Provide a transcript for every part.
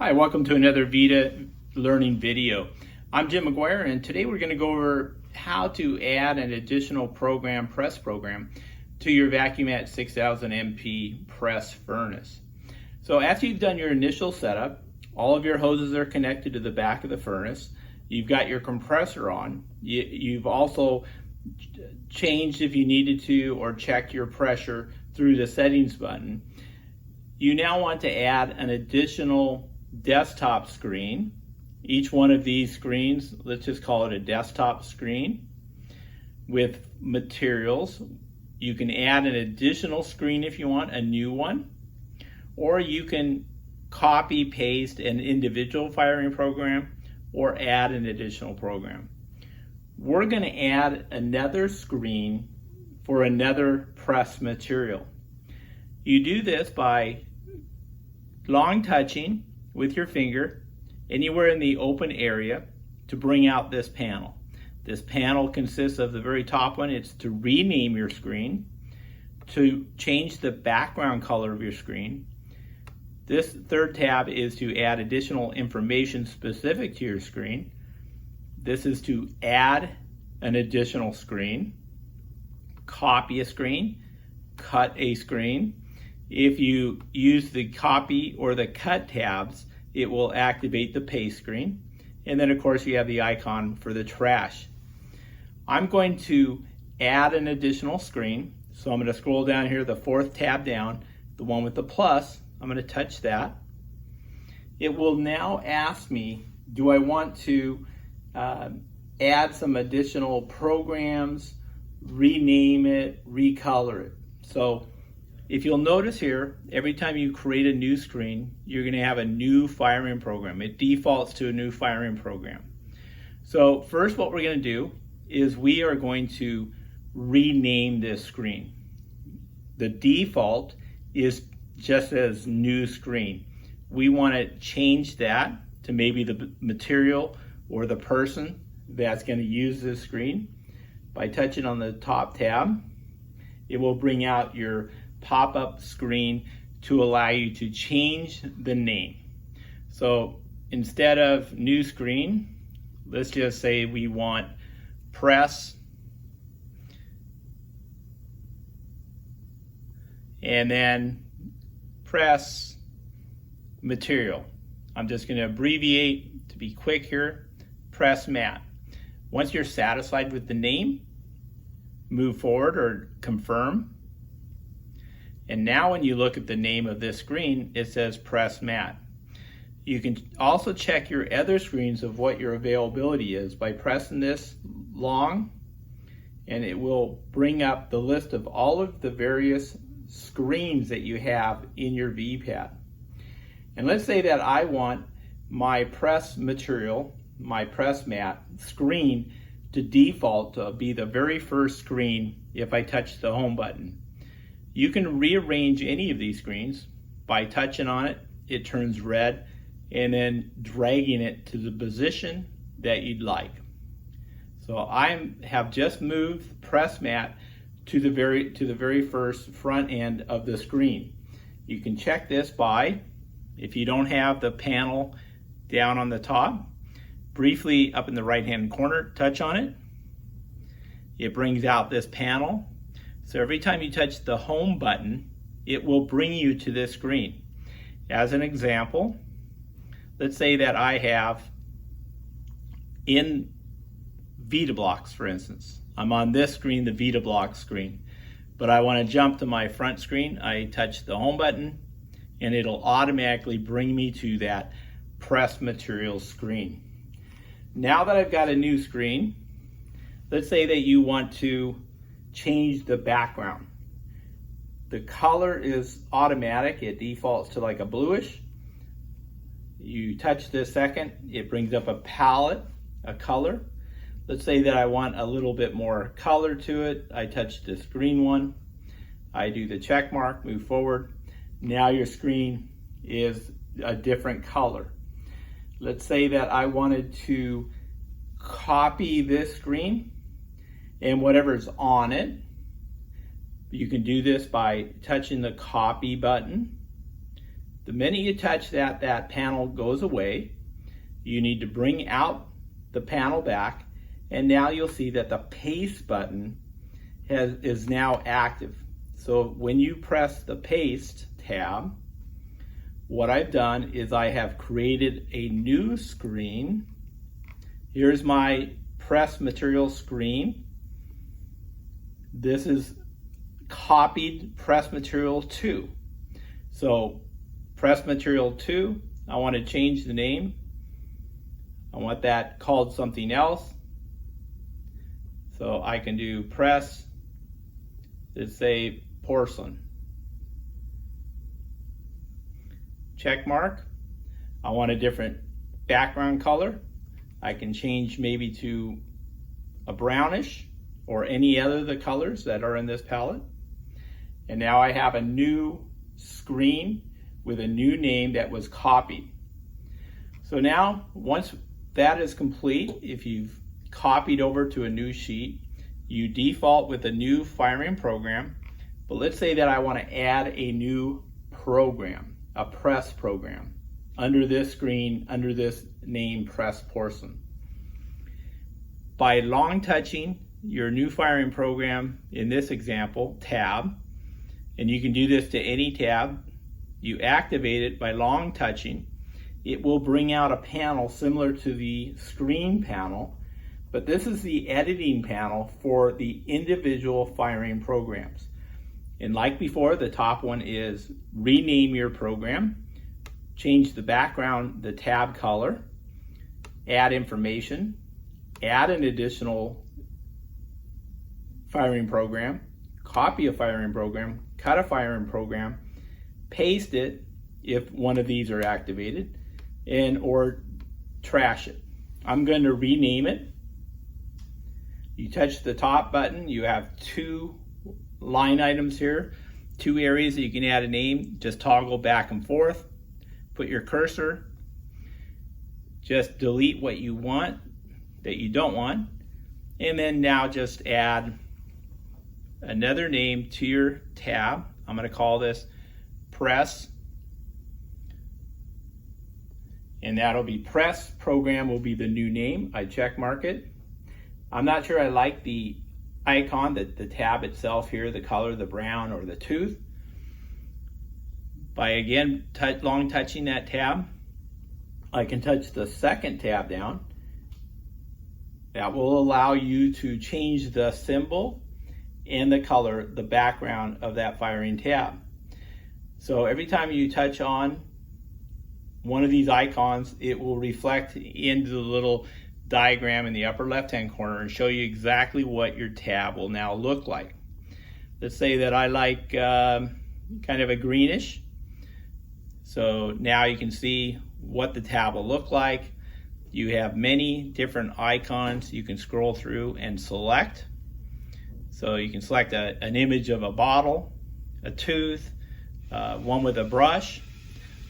Hi, welcome to another VITA learning video. I'm Jim McGuire, and today we're going to go over how to add an additional press program to your VACUMAT 6000 MP press furnace. So after you've done your initial setup, all of your hoses are connected to the back of the furnace. You've got your compressor on. You've also changed, if you needed to, or checked your pressure through the settings button. You now want to add an additional desktop screen. Each one of these screens, let's just call it a desktop screen with materials. You can add an additional screen if you want, a new one, or you can copy paste an individual firing program or add an additional program. We're going to add another screen for another press material. You do this by long touching with your finger anywhere in the open area to bring out this panel. This panel consists of the very top one. It's to rename your screen, to change the background color of your screen. This third tab is to add additional information specific to your screen. This is to add an additional screen, copy a screen, cut a screen. If you use the copy or the cut tabs, it will activate the paste screen. And then of course you have the icon for the trash. I'm going to add an additional screen. So I'm going to scroll down here, the fourth tab down, the one with the plus. I'm going to touch that. It will now ask me, do I want to add some additional programs, rename it, recolor it. So if you'll notice here, every time you create a new screen, you're going to have a new firing program. It defaults to a new firing program. So first what we're going to do is we are going to rename this screen. The default is just as new screen. We want to change that to maybe the material or the person that's going to use this screen. By touching on the top tab, it will bring out your pop-up screen to allow you to change the name. So instead of new screen, let's just say we want press and then press material. I'm just going to abbreviate to be quick here, press mat. Once you're satisfied with the name, move forward or confirm. And now when you look at the name of this screen, it says press mat. You can also check your other screens of what your availability is by pressing this long, and it will bring up the list of all of the various screens that you have in your VPAT. And let's say that I want my press material, my press mat screen to default to be the very first screen if I touch the home button. You can rearrange any of these screens by touching on it. It turns red, and then dragging it to the position that you'd like. So I have just moved press mat to the very first front end of the screen. You can check this by, if you don't have the panel down on the top, briefly up in the right hand corner, touch on it. It brings out this panel. So every time you touch the home button, it will bring you to this screen. As an example, let's say that I have in VITA blocks, for instance. I'm on this screen, the VITA block screen, but I want to jump to my front screen. I touch the home button and it'll automatically bring me to that press materials screen. Now that I've got a new screen, let's say that you want to change the background. The color is automatic. It defaults to like a bluish. You touch this second, it brings up a palette, a color. Let's say that I want a little bit more color to it. I touch this green one. I do the check mark, move forward. Now your screen is a different color. Let's say that I wanted to copy this screen and whatever's on it. You can do this by touching the copy button, The minute you touch that, that panel goes away. You need to bring out the panel back, and now you'll see that the paste button is now active. So when you press the paste tab, what I've done is I have created a new screen. Here's my press material screen. This is copied press material 2. So press material 2, I want to change the name. I want that called something else. So I can do press, let's say porcelain. Check mark. I want a different background color. I can change maybe to a brownish or any other of the colors that are in this palette. And now I have a new screen with a new name that was copied. So now, once that is complete, if you've copied over to a new sheet, you default with a new firing program. But let's say that I want to add a new program, a press program, under this screen, under this name, Press Porcelain. By long touching your new firing program, in this example, tab, and you can do this to any tab, you activate it by long touching, it will bring out a panel similar to the screen panel, but this is the editing panel for the individual firing programs. And like before, the top one is rename your program, change the background, the tab color, add information, add an additional firing program, copy a firing program, cut a firing program, paste it if one of these are activated, and or trash it. I'm going to rename it. You touch the top button, you have 2 line items here, 2 areas that you can add a name. Just toggle back and forth, put your cursor, just delete what you want that you don't want, and then now just add another name to your tab. I'm going to call this Press, and that'll be Press Program will be the new name. I check mark it. I'm not sure I like the icon, the tab itself here, the color, the brown or the tooth. By again long touching that tab, I can touch the second tab down. That will allow you to change the symbol and the color, the background of that firing tab. So every time you touch on one of these icons, it will reflect into the little diagram in the upper left-hand corner and show you exactly what your tab will now look like. Let's say that I like kind of a greenish. So now you can see what the tab will look like. You have many different icons you can scroll through and select. So you can select an image of a bottle, a tooth, one with a brush.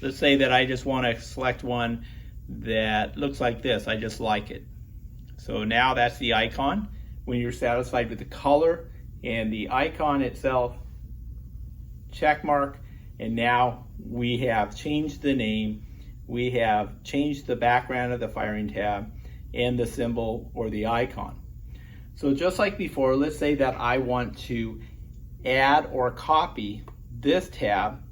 Let's say that I just want to select one that looks like this. I just like it. So now that's the icon. When you're satisfied with the color and the icon itself, check mark, and now we have changed the name, we have changed the background of the firing tab and the symbol or the icon. So just like before, let's say that I want to add or copy this tab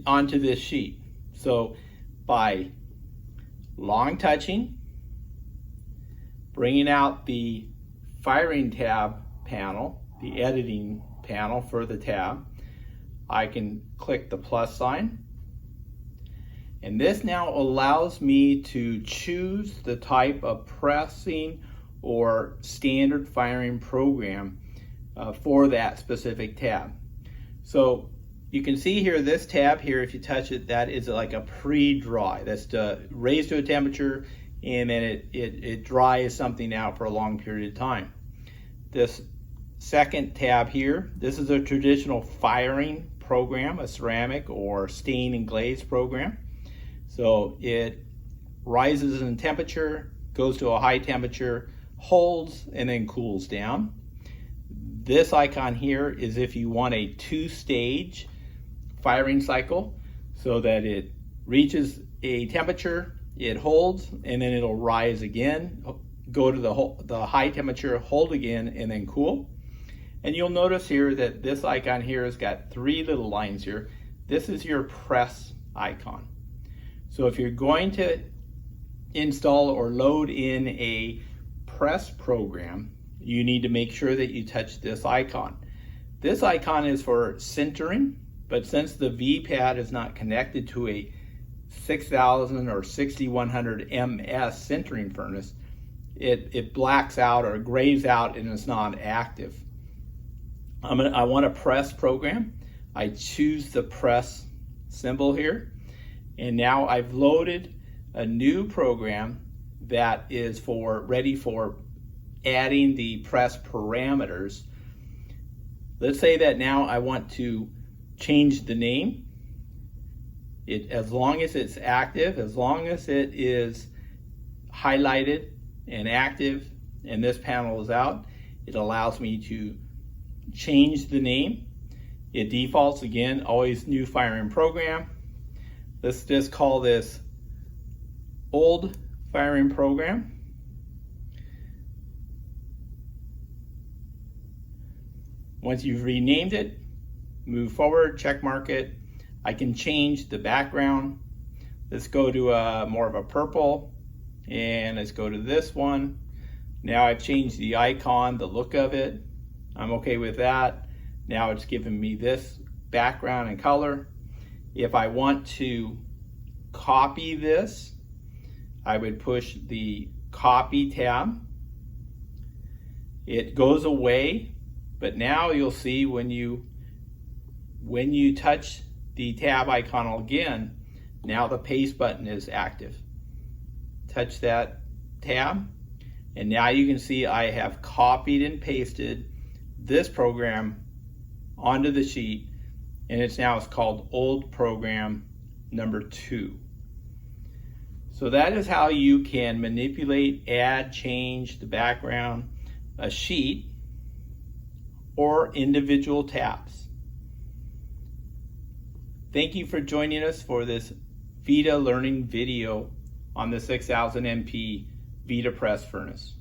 onto this sheet. So by long touching, bringing out the firing tab panel, the editing panel for the tab, I can click the plus sign. And this now allows me to choose the type of pressing or standard firing program for that specific tab. So you can see here, this tab here, if you touch it, that is like a pre-dry. That's raised to a temperature, and then it dries something out for a long period of time. This second tab here, this is a traditional firing program, a ceramic or stain and glaze program. So it rises in temperature, goes to a high temperature, holds, and then cools down. This icon here is if you want a 2-stage firing cycle. so that it reaches a temperature, it holds, and then it'll rise again, go to the high temperature, hold again, and then cool. And you'll notice here that this icon here has got 3 little lines here. This is your press icon. So if you're going to install or load in a press program, you need to make sure that you touch this icon. This icon is for sintering, but since the VPAD is not connected to a 6000 or 6100 MS sintering furnace, it blacks out or grays out and it's not active. I want a press program. I choose the press symbol here, and now I've loaded a new program that is ready for adding the press parameters. Let's say that now I want to change the name. As long as it's active, as long as it is highlighted and active and this panel is out, it allows me to change the name. It defaults again, always new firing program. Let's just call this old firing program. Once you've renamed it, move forward, check mark it. I can change the background. Let's go to more of a purple, and let's go to this one. Now I've changed the icon, the look of it. I'm okay with that. Now it's giving me this background and color. If I want to copy this, I would push the copy tab. It goes away, but now you'll see when you touch the tab icon again, now the paste button is active. Touch that tab, and now you can see I have copied and pasted this program onto the sheet, and it's called old program number 2. So that is how you can manipulate, add, change the background, a sheet, or individual tabs. Thank you for joining us for this VITA learning video on the 6000 MP VITA press furnace.